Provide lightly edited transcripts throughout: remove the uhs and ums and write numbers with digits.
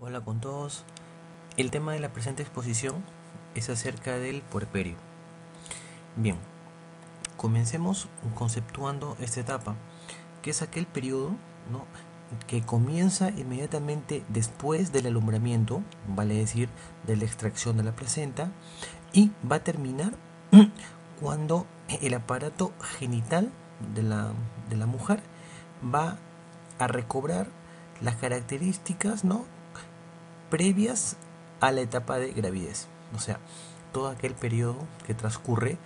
Hola con todos. El tema de la presente exposición es acerca del puerperio. Bien, comencemos conceptuando esta etapa, que es aquel periodo, ¿no?, que comienza inmediatamente después del alumbramiento, vale decir, de la extracción de la placenta, y va a terminar cuando el aparato genital de la mujer va a recobrar las características, ¿no?, previas a la etapa de gravidez. O sea, todo aquel periodo que transcurre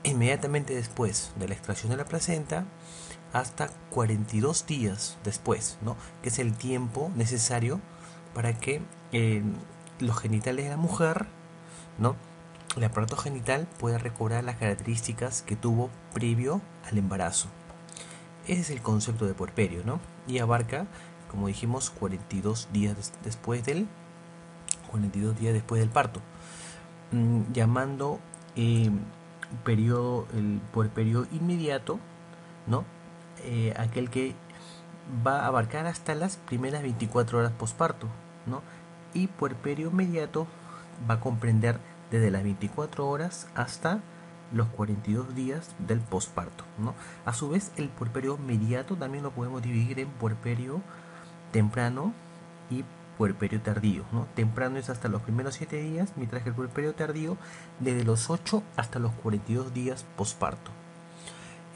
inmediatamente después de la extracción de la placenta hasta 42 días después, ¿no?, que es el tiempo necesario para que los genitales de la mujer, ¿no?, el aparato genital pueda recobrar las características que tuvo previo al embarazo. Ese es el concepto de puerperio, ¿no? Y abarca, como dijimos, 42 días después del 42 días después del parto, llamando eh, el puerperio inmediato, ¿no? Aquel que va a abarcar hasta las primeras 24 horas posparto, ¿no? Y puerperio inmediato va a comprender desde las 24 horas hasta los 42 días del posparto, ¿no? A su vez, el puerperio inmediato también lo podemos dividir en puerperio temprano y puerperio tardío, ¿no? Temprano es hasta los primeros 7 días, mientras que el puerperio tardío desde los 8 hasta los 42 días posparto.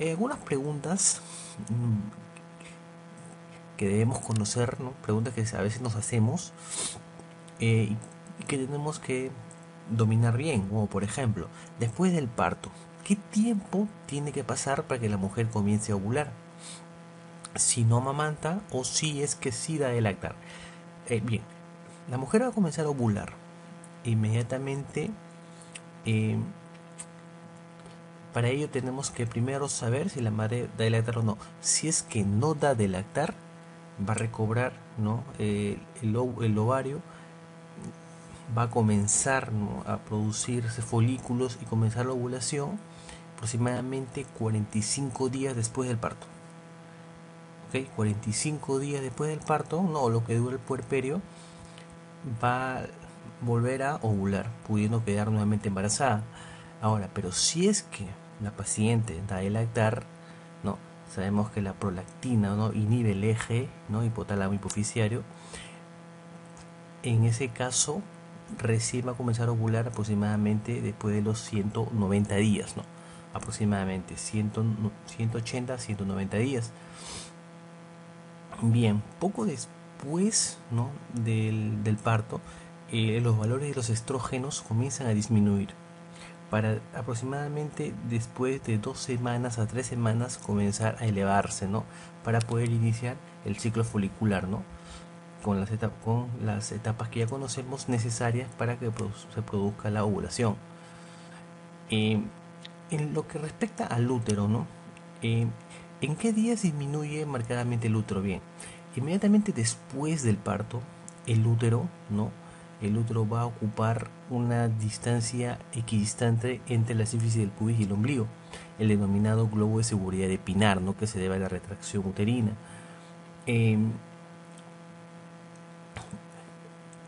Algunas preguntas que debemos conocer, ¿no?, preguntas que a veces nos hacemos y que tenemos que dominar bien, como por ejemplo, después del parto, ¿qué tiempo tiene que pasar para que la mujer comience a ovular? Si no amamanta o si es que sí da de lactar. Bien, la mujer va a comenzar a ovular inmediatamente. eh, para ello tenemos que primero saber si la madre da de lactar o no. Si es que no da de lactar, va a recobrar, ¿no?, el ovario, va a comenzar, ¿no?, a producirse folículos y comenzar la ovulación aproximadamente 45 días después del parto. ¿Ok? 45 días después del parto, no, lo que dura el puerperio, va a volver a ovular, pudiendo quedar nuevamente embarazada. Ahora, pero si es que la paciente da de lactar, ¿no?, sabemos que la prolactina, ¿no?, inhibe el eje, ¿no?, hipotálamo hipoficiario. En ese caso, recién va a comenzar a ovular aproximadamente después de los 190 días, ¿no? Aproximadamente 180, 190 días. Bien, poco después, ¿no?, del parto, los valores de los estrógenos comienzan a disminuir. Para aproximadamente después de 2 semanas a 3 semanas comenzar a elevarse, ¿no?, para poder iniciar el ciclo folicular, ¿no?, con las etapas que ya conocemos necesarias para que se produzca la ovulación. En lo que respecta al útero, ¿no? ¿En qué días disminuye marcadamente el útero? Bien, inmediatamente después del parto, el útero, ¿no?, el útero va a ocupar una distancia equidistante entre la sínfisis del pubis y el ombligo, el denominado globo de seguridad de Pinar, ¿no?, que se debe a la retracción uterina. En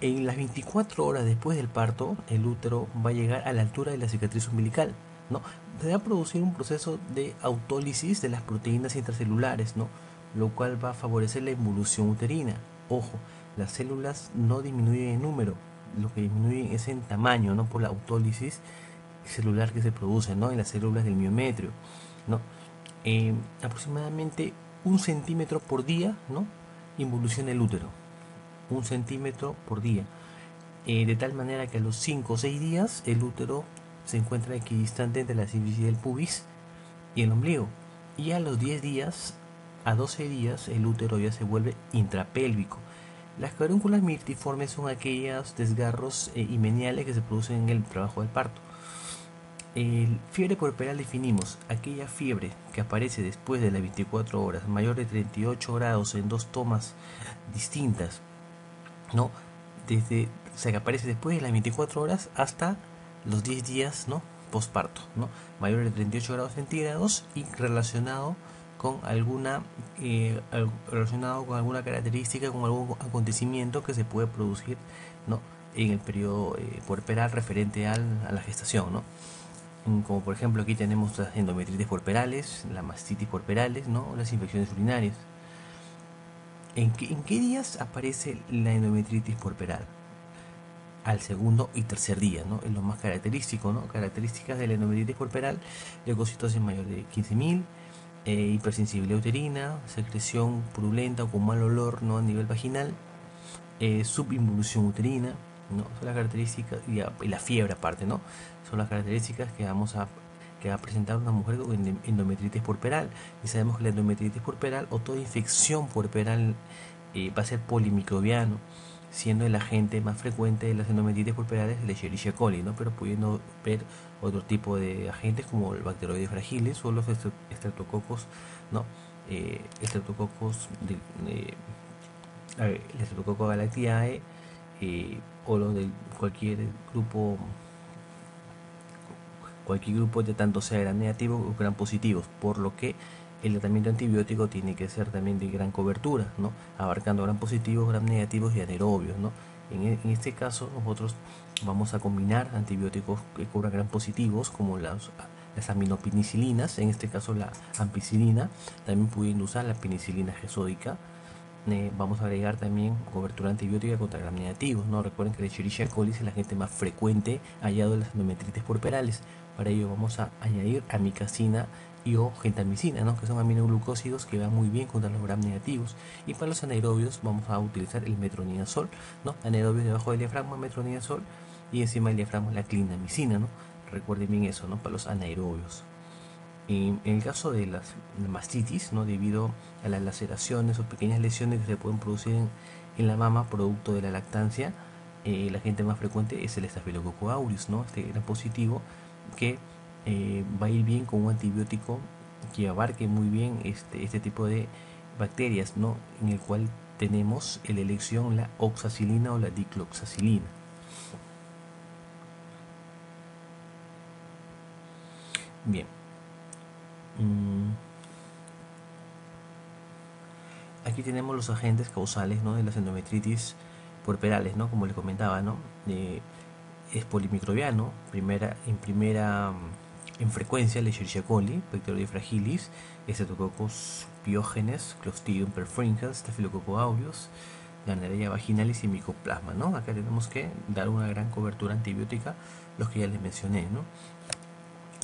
las 24 horas después del parto, el útero va a llegar a la altura de la cicatriz umbilical, ¿no? Se va a producir un proceso de autólisis de las proteínas intracelulares, ¿no?, lo cual va a favorecer la involución uterina. Ojo, las células no disminuyen en número, lo que disminuye es en tamaño, ¿no?, por la autólisis celular que se produce, ¿no?, en las células del miometrio, ¿no? Aproximadamente 1 centímetro por día, ¿no?, involuciona el útero. 1 centímetro por día, de tal manera que a los 5 o 6 días el útero se encuentra equidistante entre la sínfisis del pubis y el ombligo, y a los 10 días a 12 días el útero ya se vuelve intrapélvico. Las carúnculas mirtiformes son aquellos desgarros himeniales que se producen en el trabajo del parto. El fiebre puerperal definimos aquella fiebre que aparece después de las 24 horas, mayor de 38 grados en 2 tomas distintas, ¿no? O sea, que aparece después de las 24 horas hasta los 10 días, ¿no?, posparto, ¿no?, mayor de 38 grados centígrados y relacionado con alguna relacionado con alguna característica, con algún acontecimiento que se puede producir, ¿no?, en el periodo puerperal referente a la gestación, ¿no? Como por ejemplo aquí tenemos las endometritis puerperales, la mastitis puerperales, ¿no?, las infecciones urinarias. ¿En qué días aparece la endometritis puerperal? Al segundo y tercer día, ¿no? Es lo más característico, ¿no? Características de la endometritis puerperal: leucocitosis mayor de 15.000, hipersensibilidad uterina, secreción purulenta o con mal olor, ¿no?, a nivel vaginal, subinvolución uterina, ¿no? Son las características, y la fiebre aparte, ¿no? Son las características que va a presentar una mujer con endometritis puerperal. Y sabemos que la endometritis puerperal o toda infección puerperal va a ser polimicrobiano, siendo el agente más frecuente de las endometritis puerperales el Escherichia coli, ¿no? Pero pudiendo ver otro tipo de agentes como el Bacteroides fragilis o los estreptococos, ¿no? Estreptococos el Streptococcus galactiae, o los de cualquier grupo, de tanto sea gran negativo o gran positivos, por lo que el tratamiento antibiótico tiene que ser también de gran cobertura, ¿no?, abarcando gran positivos, gran negativos y anaerobios, ¿no? En este caso nosotros vamos a combinar antibióticos que cubran gran positivos, como las aminopenicilinas, en este caso la ampicilina, también pudiendo usar la penicilina gesódica. Vamos a agregar también cobertura antibiótica contra gram negativos, ¿no? Recuerden que la Escherichia coli es el agente más frecuente hallado en las endometritis puerperales. Para ello vamos a añadir amicacina y o gentamicina, ¿no?, que son aminoglucósidos que van muy bien contra los gram negativos. Y para los anaerobios vamos a utilizar el metronidazol, ¿no? Anaerobios debajo del diafragma, metronidazol, y encima del diafragma la clindamicina, ¿no? Recuerden bien eso, ¿no?, para los anaerobios. En el caso de la mastitis, ¿no?, debido a las laceraciones o pequeñas lesiones que se pueden producir en la mama producto de la lactancia, el agente más frecuente es el Staphylococcus aureus, ¿no?, este gran positivo que va a ir bien con un antibiótico que abarque muy bien este tipo de bacterias, ¿no?, en el cual tenemos en la elección la oxacilina o la dicloxacilina. Bien. Aquí tenemos los agentes causales, ¿no?, de las endometritis puerperales, ¿no?, como les comentaba, ¿no? Es polimicrobiano, en frecuencia el Escherichia coli, Bacteroides fragilis, Streptococcus pyogenes, Clostridium perfringens, Staphylococcus aureus, Gardnerella vaginalis y Mycoplasma, ¿no? Acá tenemos que dar una gran cobertura antibiótica, los que ya les mencioné, ¿no?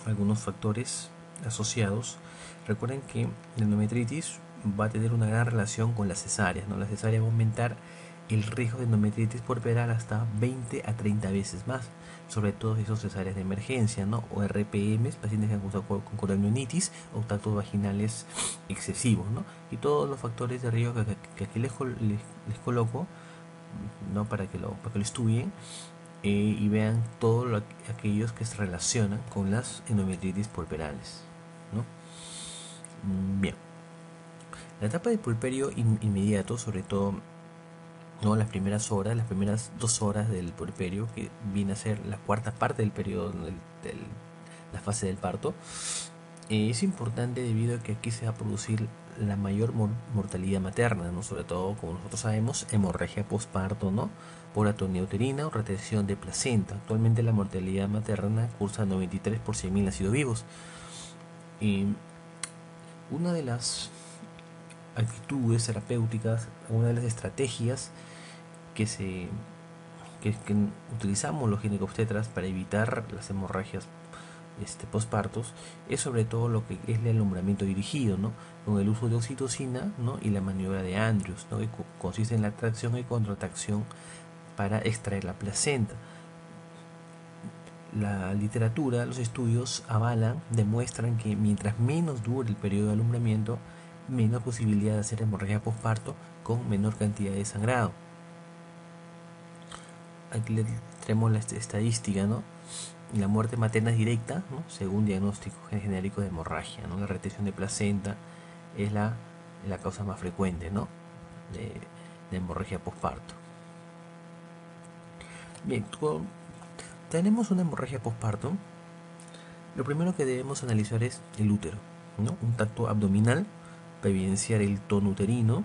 Algunos factores asociados. Recuerden que la endometritis va a tener una gran relación con las cesáreas, ¿no? La cesárea va a aumentar el riesgo de endometritis puerperal hasta 20 a 30 veces más, sobre todo si son cesáreas de emergencia, ¿no?, o RPMs, pacientes que han cursado con coromionitis o tactos vaginales excesivos, ¿no? Y todos los factores de riesgo que aquí les coloco, ¿no?, para que lo estudien y vean todos aquellos que se relacionan con las endometritis puerperales, ¿no? Bien. La etapa de puerperio inmediato, sobre todo, ¿no?, las primeras 2 horas del puerperio, que viene a ser la cuarta parte del periodo de la fase del parto, es importante debido a que aquí se va a producir la mayor mortalidad materna, ¿no?, sobre todo, como nosotros sabemos, hemorragia postparto, ¿no?, por atonía uterina o retención de placenta. Actualmente la mortalidad materna cursa 93 por 100.000 nacidos vivos. Una de las actitudes terapéuticas, una de las estrategias que utilizamos los ginecobstetras para evitar las hemorragias postpartos es sobre todo lo que es el alumbramiento dirigido, ¿no?, con el uso de oxitocina, ¿no?, y la maniobra de Andrews, ¿no?, que consiste en la tracción y contracción para extraer la placenta. La literatura, los estudios demuestran que mientras menos dure el periodo de alumbramiento, menor posibilidad de hacer hemorragia postparto con menor cantidad de sangrado. Aquí tenemos la estadística, ¿no? La muerte materna es directa, ¿no?, según diagnóstico genérico de hemorragia, ¿no? La retención de placenta es la causa más frecuente, ¿no?, de hemorragia postparto. Bien, cuando tenemos una hemorragia postparto, lo primero que debemos analizar es el útero, ¿no? Un tacto abdominal para evidenciar el tono uterino.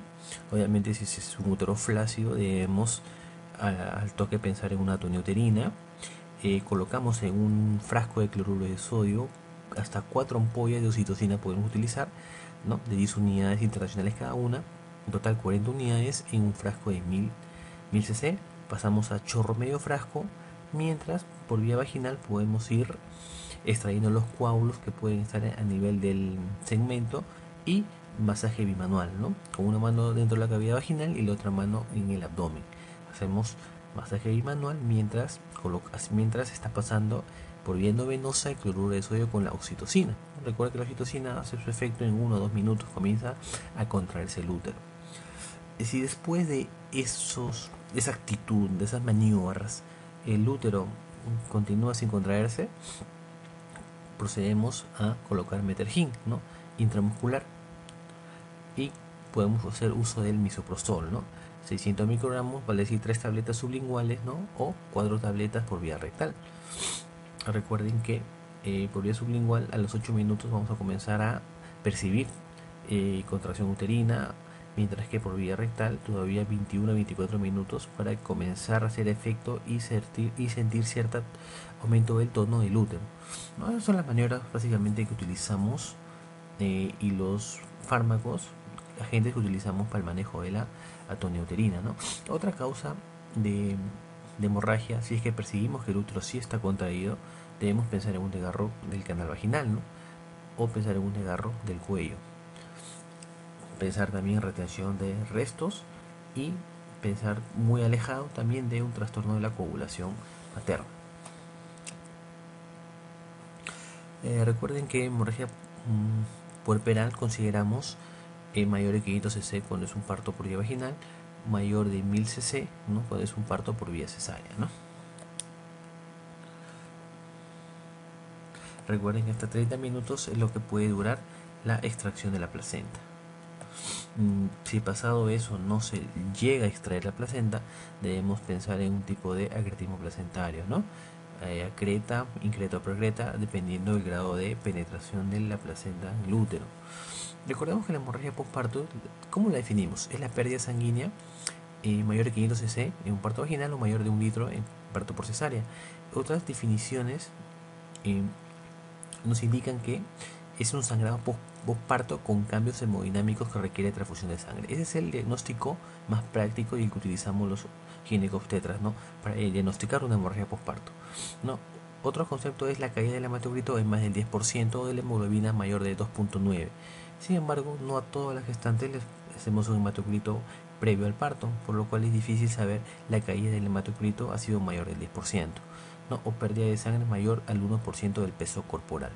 Obviamente si es un útero flácido debemos al toque pensar en una atonia uterina. Colocamos en un frasco de cloruro de sodio hasta 4 ampollas de oxitocina podemos utilizar, ¿no? De 10 unidades internacionales cada una, en total 40 unidades en un frasco de 1000 cc. Pasamos a chorro medio frasco, mientras por vía vaginal podemos ir extrayendo los coágulos que pueden estar a nivel del segmento, y masaje bimanual, ¿no? Con una mano dentro de la cavidad vaginal y la otra mano en el abdomen. Hacemos masaje bimanual mientras está pasando por vía endovenosa el cloruro de sodio con la oxitocina. Recuerda que la oxitocina hace su efecto en 1 o 2 minutos, comienza a contraerse el útero. Si después de esa actitud, de esas maniobras, el útero continúa sin contraerse, procedemos a colocar Metergin, ¿no? Intramuscular, y podemos hacer uso del misoprostol, ¿no? 600 microgramos, vale decir 3 tabletas sublinguales, ¿no? O 4 tabletas por vía rectal. Recuerden que por vía sublingual a los 8 minutos vamos a comenzar a percibir contracción uterina, mientras que por vía rectal todavía 21 a 24 minutos para comenzar a hacer efecto y sentir cierto aumento del tono del útero, ¿no? Esas son las maniobras básicamente que utilizamos, y los fármacos, agentes que utilizamos para el manejo de la atonia uterina, ¿no? Otra causa de hemorragia, si es que percibimos que el útero sí está contraído, debemos pensar en un desgarro del canal vaginal, ¿no? O pensar en un desgarro del cuello. Pensar también en retención de restos, y pensar muy alejado también de un trastorno de la coagulación materna. Recuerden que hemorragia puerperal consideramos mayor de 500 cc cuando es un parto por vía vaginal, mayor de 1000 cc, ¿no? Cuando es un parto por vía cesárea, ¿no? Recuerden que hasta 30 minutos es lo que puede durar la extracción de la placenta. Si pasado eso no se llega a extraer la placenta, debemos pensar en un tipo de acretismo placentario, ¿no? Acreta, increta o procreta, dependiendo del grado de penetración de la placenta en el útero. Recordemos que la hemorragia postparto, ¿cómo la definimos? Es la pérdida sanguínea mayor de 500 cc en un parto vaginal o mayor de 1 litro en parto por cesárea. Otras definiciones nos indican que es un sangrado postparto con cambios hemodinámicos que requiere transfusión de sangre. Ese es el diagnóstico más práctico y el que utilizamos los ginecobstetras, ¿no? Para diagnosticar una hemorragia postparto, ¿no? Otro concepto es la caída del hematocrito en más del 10% o de la hemoglobina mayor de 2.9. Sin embargo, no a todas las gestantes les hacemos un hematocrito previo al parto, por lo cual es difícil saber la caída del hematocrito ha sido mayor del 10%, ¿no? O pérdida de sangre mayor al 1% del peso corporal.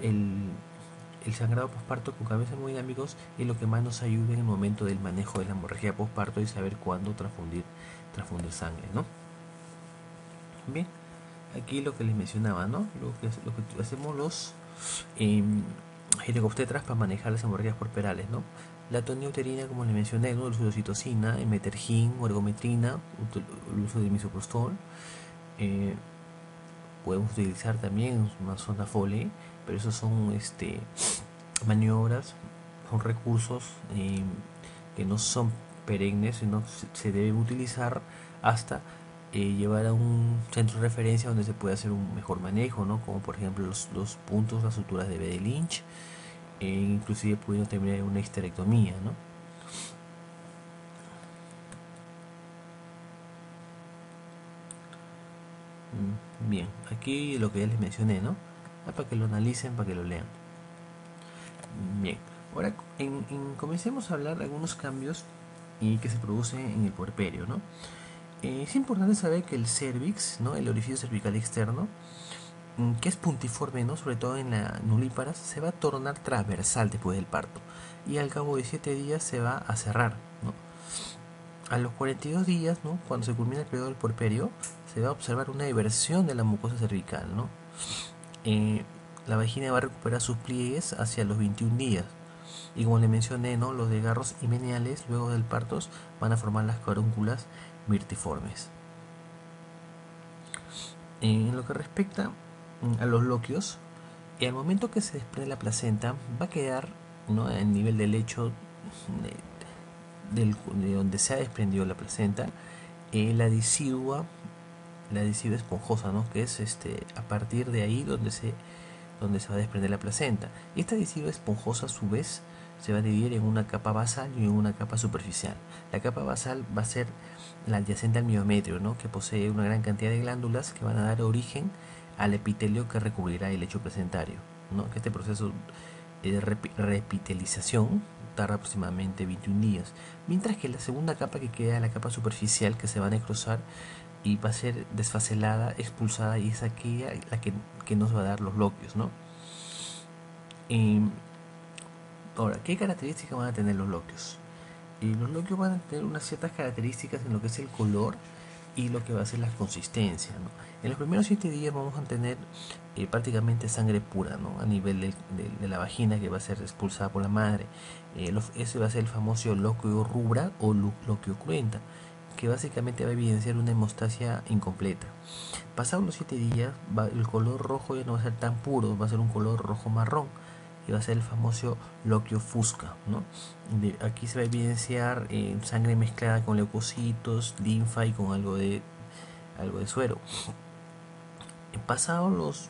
El sangrado postparto con cambios hemodinámicos es lo que más nos ayuda en el momento del manejo de la hemorragia postparto y saber cuándo transfundir sangre, ¿no? Bien, aquí lo que les mencionaba, ¿no? Lo que hacemos los ginecobstetras para manejar las hemorragias puerperales, ¿no? La atonia uterina, como les mencioné, ¿no? El uso de oxitocina, Metergin o ergometrina, el uso de misoprostol. Podemos utilizar también una sonda Foley, pero esos son maniobras, son recursos que no son perennes, sino se deben utilizar hasta llevar a un centro de referencia donde se puede hacer un mejor manejo, ¿no? Como por ejemplo los puntos, las suturas de B de Lynch, inclusive pudiendo terminar en una histerectomía, ¿no? Bien, aquí lo que ya les mencioné, ¿no? Para que lo analicen, para que lo lean. Bien, ahora comencemos a hablar de algunos cambios que se producen en el puerperio, ¿no? Es importante saber que el cervix, ¿no? El orificio cervical externo, que es puntiforme, ¿no? Sobre todo en la nulíparas, se va a tornar transversal después del parto, y al cabo de 7 días se va a cerrar, ¿no? A los 42 días, ¿no? Cuando se culmina el periodo del puerperio, se va a observar una diversión de la mucosa cervical, ¿no? La vagina va a recuperar sus pliegues hacia los 21 días. Y como le mencioné, ¿no? Los desgarros himeneales luego del parto van a formar las carúnculas mirtiformes. En lo que respecta a los loquios, al momento que se desprende la placenta va a quedar ¿no? A nivel del lecho de donde se ha desprendido la placenta, la adhesiva esponjosa, ¿no? Que es a partir de ahí donde se va a desprender la placenta. Esta adhesiva esponjosa a su vez se va a dividir en una capa basal y en una capa superficial. La capa basal va a ser la adyacente al miometrio, ¿no? Que posee una gran cantidad de glándulas que van a dar origen al epitelio que recubrirá el lecho placentario, ¿no? Que este proceso de repitelización tarda aproximadamente 21 días, mientras que la segunda capa que queda, la capa superficial, que se va a necrosar y va a ser desfacelada, expulsada, y es aquella la que nos va a dar los loquios, ¿no? Ahora, ¿qué características van a tener los loquios? Los loquios van a tener unas ciertas características en lo que es el color y lo que va a ser la consistencia, ¿no? En los primeros 7 días vamos a tener prácticamente sangre pura, ¿no? A nivel de la vagina, que va a ser expulsada por la madre. Ese va a ser el famoso loquio rubra o loquio cruenta, que básicamente va a evidenciar una hemostasia incompleta. Pasados los 7 días, el color rojo ya no va a ser tan puro, va a ser un color rojo marrón, y va a ser el famoso loquio fusca, ¿no? Aquí se va a evidenciar sangre mezclada con leucocitos, linfa y con algo de suero. Pasados los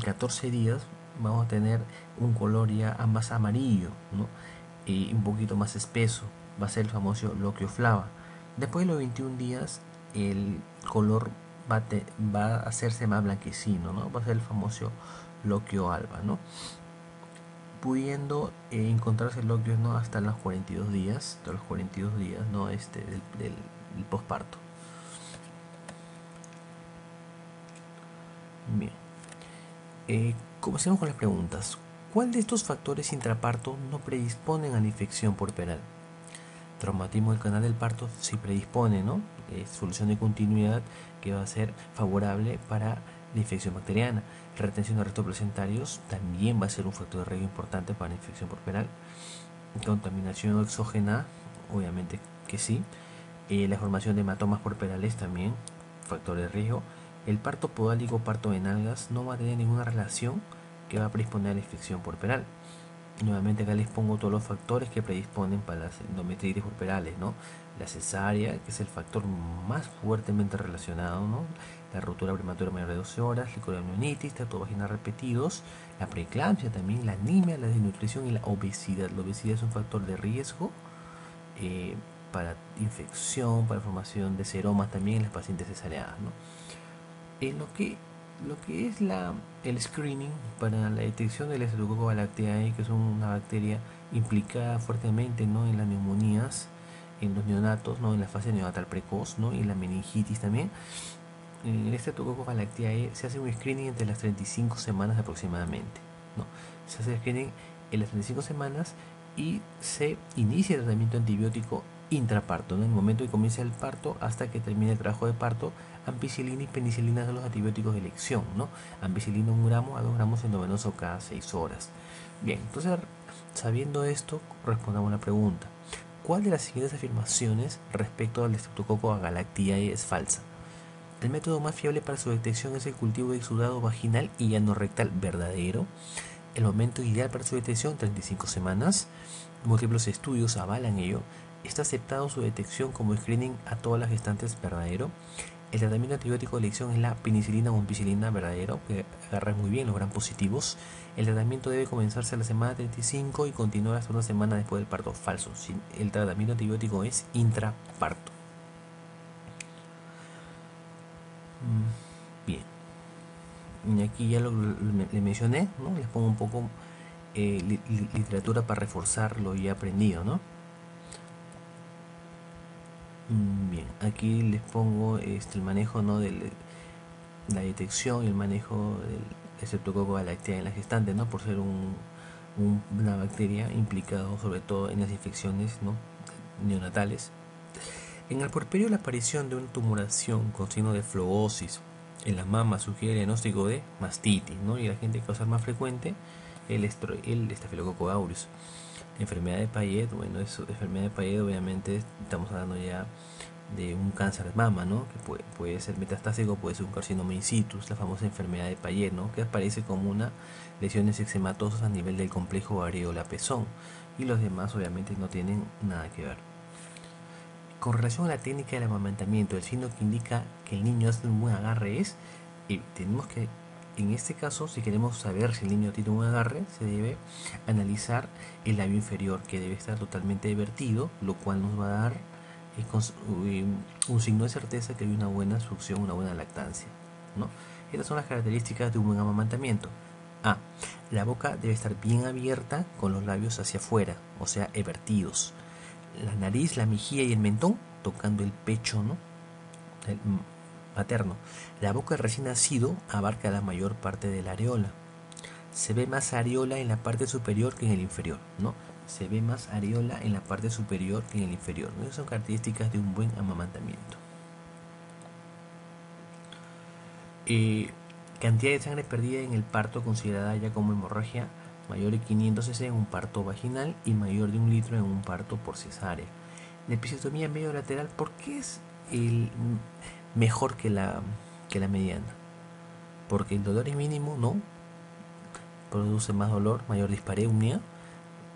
14 días vamos a tener un color ya más amarillo, ¿no? Y un poquito más espeso, va a ser el famoso loquio flava. Después de los 21 días el color va a hacerse más blanquecino, ¿no? Va a ser el famoso loquio alba, ¿no? Pudiendo encontrarse loquios, ¿no? Hasta los 42 días, ¿no? Del posparto. Bien, comencemos con las preguntas. ¿Cuál de estos factores intraparto no predisponen a la infección puerperal? Traumatismo del canal del parto sí predispone, ¿no? Solución de continuidad que va a ser favorable para la infección bacteriana. Retención de restos placentarios también va a ser un factor de riesgo importante para la infección puerperal. Contaminación exógena, obviamente que sí. La formación de hematomas puerperales también, factor de riesgo. El parto podálico o parto en algas no va a tener ninguna relación que va a predisponer a la infección puerperal. Nuevamente acá les pongo todos los factores que predisponen para las endometritis puerperales, ¿no? La cesárea, que es el factor más fuertemente relacionado, ¿no? La ruptura prematura mayor de 12 horas, licoramnionitis, tracto vaginal repetidos, la preeclampsia también, la anemia, la desnutrición y la obesidad. La obesidad es un factor de riesgo para infección, para formación de seromas también en las pacientes cesareadas, ¿no? Lo que es el screening para la detección del Streptococcus balacteae, que es una bacteria implicada fuertemente, ¿no? En las neumonías, en los neonatos, ¿no? En la fase neonatal precoz, ¿no? Y en la meningitis también. En el Streptococcus balacteae se hace un screening entre las 35 semanas aproximadamente, ¿no? Se hace el screening en las 35 semanas y se inicia el tratamiento antibiótico intraparto, ¿no? En el momento que comienza el parto hasta que termine el trabajo de parto. Ampicilina y penicilina son los antibióticos de elección, ¿no? Ampicilina 1 gramo a 2 gramos endovenoso cada 6 horas. Bien, entonces, sabiendo esto, respondamos a la pregunta: ¿cuál de las siguientes afirmaciones respecto al Streptococcus galactiae es falsa? El método más fiable para su detección es el cultivo de exudado vaginal y anorrectal. ¿Verdadero? El momento ideal para su detección, 35 semanas. Múltiples estudios avalan ello. Está aceptado su detección como screening a todas las gestantes. ¿Verdadero? El tratamiento antibiótico de elección es la penicilina o ampicilina. ¿Verdadero? Que agarra muy bien los gran positivos. El tratamiento debe comenzarse a la semana 35 y continuar hasta una semana después del parto. Falso. El tratamiento antibiótico es intraparto. Bien. Y aquí ya le mencioné, ¿no? Les pongo un poco literatura para reforzar lo ya aprendido, ¿no? Bien, aquí les pongo el manejo, ¿no? De la detección y el manejo del Streptococcus balacteae en la gestante, ¿no? Por ser una bacteria implicada sobre todo en las infecciones, ¿no? Neonatales. En el puerperio, la aparición de una tumoración con signo de flogosis en la mama sugiere el diagnóstico de mastitis, ¿no? Y la gente causa más frecuente el Staphylococcus aureus. Enfermedad de Payet, bueno, enfermedad de Payet obviamente estamos hablando ya de un cáncer de mama, ¿no? Que puede ser metastásico, puede ser un carcinoma in situ, la famosa enfermedad de Paget, ¿no? Que aparece como una lesiones eczematosas a nivel del complejo areola-pezón, y los demás obviamente no tienen nada que ver. Con relación a la técnica del amamantamiento, el signo que indica que el niño hace un buen agarre es, tenemos que, en este caso, si queremos saber si el niño tiene un buen agarre, se debe analizar el labio inferior, que debe estar totalmente vertido, lo cual nos va a dar un signo de certeza que hay una buena succión, una buena lactancia, ¿no? Estas son las características de un buen amamantamiento. A. La boca debe estar bien abierta con los labios hacia afuera, o sea, evertidos. La nariz, la mejilla y el mentón tocando el pecho, ¿no? El materno. La boca recién nacido abarca la mayor parte de la areola. Se ve más areola en la parte superior que en el inferior, ¿no? Se ve más areola en la parte superior que en el inferior, ¿no? Esas son características de un buen amamantamiento. Cantidad de sangre perdida en el parto considerada ya como hemorragia mayor de 500 cc en un parto vaginal y mayor de 1 litro en un parto por cesárea. La episiotomía medio lateral, ¿por qué es mejor que la mediana? Porque el dolor es mínimo, ¿no? Produce más dolor, mayor dispareunia,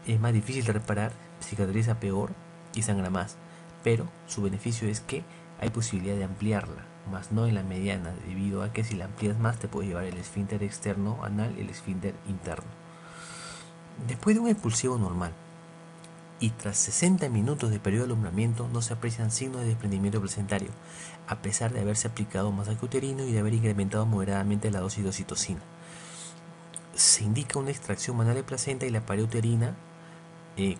es más difícil de reparar, cicatriza peor y sangra más. Pero su beneficio es que hay posibilidad de ampliarla, más no en la mediana, debido a que si la amplías más te puede llevar el esfínter externo anal y el esfínter interno. Después de un expulsivo normal y tras 60 minutos de periodo de alumbramiento no se aprecian signos de desprendimiento placentario, a pesar de haberse aplicado masaje uterino y de haber incrementado moderadamente la dosis de oxitocina. Se indica una extracción manual de placenta y la pared uterina.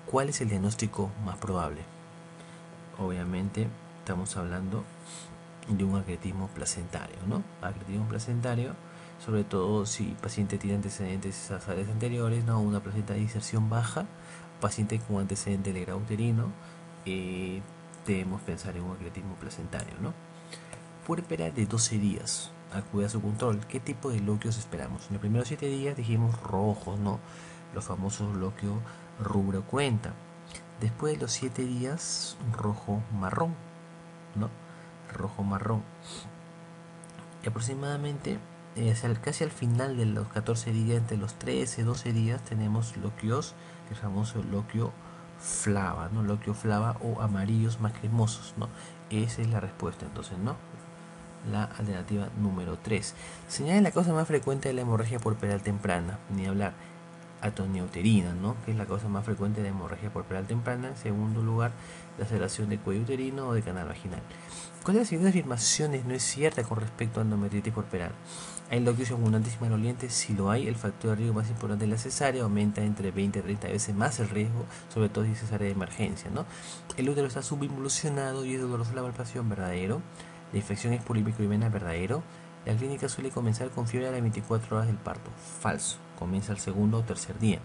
¿Cuál es el diagnóstico más probable? Obviamente estamos hablando de un acretismo placentario, ¿no? Acretismo placentario, sobre todo si el paciente tiene antecedentes a áreas anteriores, ¿no? Una placenta de inserción baja, paciente con antecedente de grado uterino, debemos pensar en un acretismo placentario, ¿no? Puérpera de 12 días, acude a su control. ¿Qué tipo de loquios esperamos? En los primeros 7 días dijimos rojos, ¿no? Los famosos loquios rubro-cuenta. Después de los 7 días, rojo-marrón, ¿no? Rojo-marrón. Y aproximadamente, casi al final de los 14 días, entre los 13 y 12 días, tenemos loquios, el famoso loquio flava, ¿no? Loquio flava o amarillos más cremosos, ¿no? Esa es la respuesta, entonces, ¿no? La alternativa número 3. Señala la causa más frecuente de la hemorragia puerperal temprana, ni hablar, atonía uterina, ¿no? Que es la causa más frecuente de hemorragia puerperal temprana. En segundo lugar, la laceración de cuello uterino o de canal vaginal. ¿Cuál de las siguientes afirmaciones no es cierta con respecto a endometritis puerperal? ¿Hay loquios abundantes y malolientes? Si lo hay, el factor de riesgo más importante de la cesárea aumenta entre 20 y 30 veces más el riesgo, sobre todo si es cesárea de emergencia, ¿no? El útero está subinvolucionado y es doloroso la palpación, verdadero. La infección es por microvena, verdadero. La clínica suele comenzar con fiebre a las 24 horas del parto, falso. Comienza el segundo o tercer día.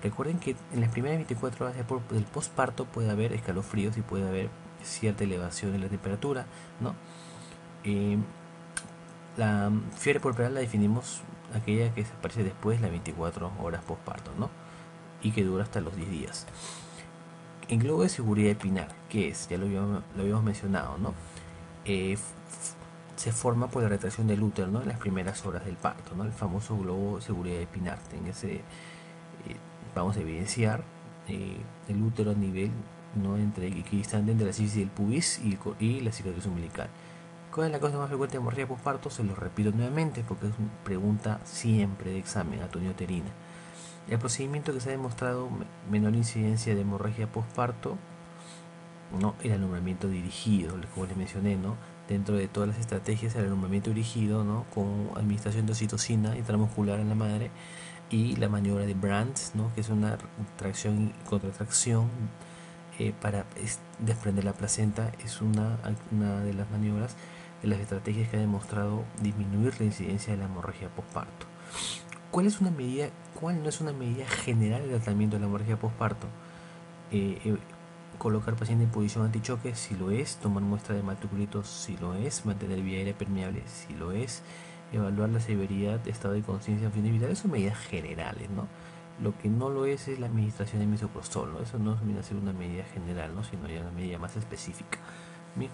Recuerden que en las primeras 24 horas del postparto puede haber escalofríos y puede haber cierta elevación en la temperatura, ¿no? La fiebre puerperal la definimos aquella que aparece después de las 24 horas postparto, ¿no? Y que dura hasta los 10 días. El globo de seguridad epinar, ¿qué es? Ya lo habíamos mencionado, ¿no? Se forma por la retracción del útero, ¿no? En las primeras horas del parto, ¿no? El famoso globo de seguridad epinar. En ese vamos a evidenciar el útero a nivel, ¿no? Entre equidistante entre la sífilis del pubis y la cicatriz umbilical. ¿Cuál es la causa más frecuente de hemorragia postparto? Se lo repito nuevamente porque es una pregunta siempre de examen, atonía uterina. El procedimiento que se ha demostrado menor incidencia de hemorragia postparto, ¿no? El alumbramiento dirigido, como les mencioné, ¿no? Dentro de todas las estrategias, el alumbramiento dirigido, ¿no? Con administración de oxitocina intramuscular en la madre, y la maniobra de Brandt, ¿no? Que es una tracción y contratracción para desprender la placenta. Es una de las maniobras, de las estrategias que ha demostrado disminuir la incidencia de la hemorragia postparto. ¿Cuál no es una medida general de tratamiento de la hemorragia postparto? Colocar paciente en posición antichoque, si lo es. Tomar muestra de hematocritos, si lo es. Mantener vía aérea permeable, si lo es. Evaluar la severidad, estado de conciencia, fines vitales. Son medidas generales, ¿no? Lo que no lo es la administración de misoprostol, ¿no? Eso no viene a ser una medida general, ¿no? Sino ya una medida más específica. Bien.